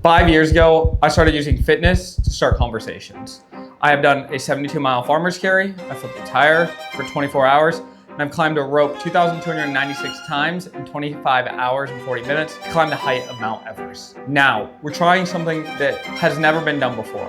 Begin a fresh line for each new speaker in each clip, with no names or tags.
5 years ago, I started using fitness to start conversations. I have done a 72-mile farmer's carry, I flipped a tire for 24 hours, and I've climbed a rope 2,296 times in 25 hours and 40 minutes to climb the height of Mount Everest. Now, we're trying something that has never been done before,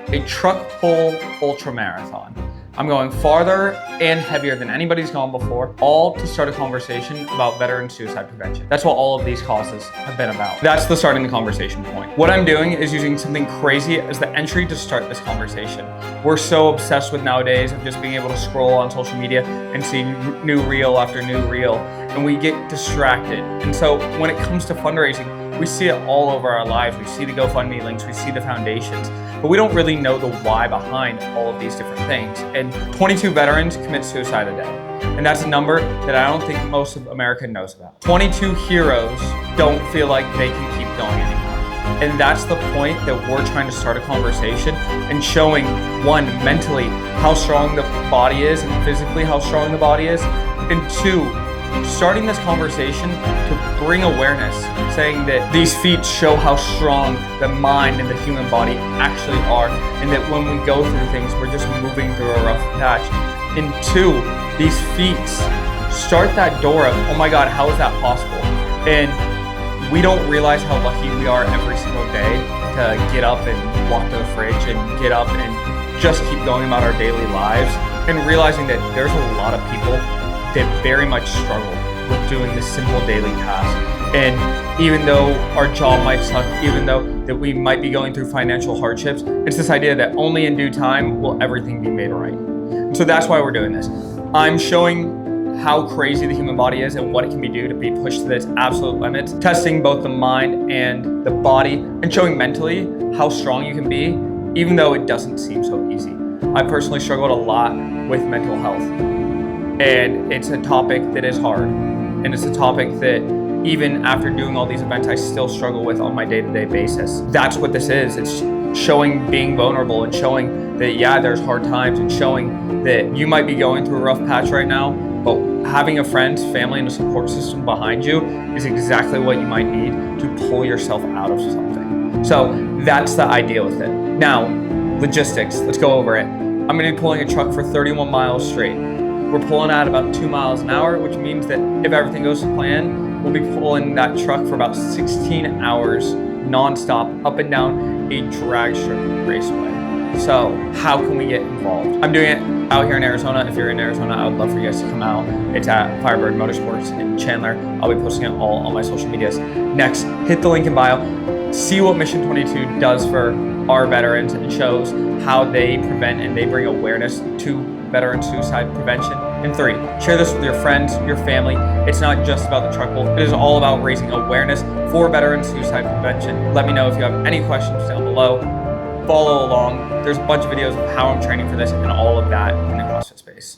a truck pull ultra marathon. I'm going farther and heavier than anybody's gone before, all to start a conversation about veteran suicide prevention. That's what all of these causes have been about. That's the starting the conversation point. What I'm doing is using something crazy as the entry to start this conversation. We're so obsessed with nowadays of just being able to scroll on social media and see new reel after new reel, and we get distracted. And so when it comes to fundraising, we see it all over our lives. We see the GoFundMe links, we see the foundations, but we don't really know the why behind all of these different things. And 22 veterans commit suicide a day. And that's a number that I don't think most of America knows about. 22 heroes don't feel like they can keep going anymore. And that's the point that we're trying to start a conversation and showing, one, mentally how strong the body is and physically how strong the body is, and two, starting this conversation to bring awareness, saying that these feats show how strong the mind and the human body actually are, and that when we go through things, we're just moving through a rough patch. And two, these feats start that door of, oh my God, how is that possible? And we don't realize how lucky we are every single day to get up and walk to the fridge and get up and just keep going about our daily lives, and realizing that there's a lot of people that very much struggle with doing this simple daily task. And even though our job might suck, even though that we might be going through financial hardships, it's this idea that only in due time will everything be made right. And so that's why we're doing this. I'm showing how crazy the human body is and what it can do to be pushed to its absolute limits, testing both the mind and the body, and showing mentally how strong you can be, even though it doesn't seem so easy. I personally struggled a lot with mental health. And it's a topic that is hard. And it's a topic that even after doing all these events, I still struggle with on my day-to-day basis. That's what this is. It's showing being vulnerable and showing that, yeah, there's hard times, and showing that you might be going through a rough patch right now, but having a friend, family, and a support system behind you is exactly what you might need to pull yourself out of something. So that's the idea with it. Now, logistics, let's go over it. I'm gonna be pulling a truck for 31 miles straight. We're pulling at about 2 miles an hour, which means that if everything goes to plan, we'll be pulling that truck for about 16 hours nonstop up and down a drag strip raceway. So how can we get involved? I'm doing it out here in Arizona. If you're in Arizona, I would love for you guys to come out. It's at Firebird Motorsports in Chandler. I'll be posting it all on my social medias. Next, hit the link in bio. See what Mission 22 does for our veterans and shows how they prevent and they bring awareness to veteran suicide prevention. And 3, share this with your friends, your family. It's not just about the truck pull. It is all about raising awareness for veteran suicide prevention. Let me know if you have any questions down below. Follow along. There's a bunch of videos of how I'm training for this and all of that in the CrossFit space.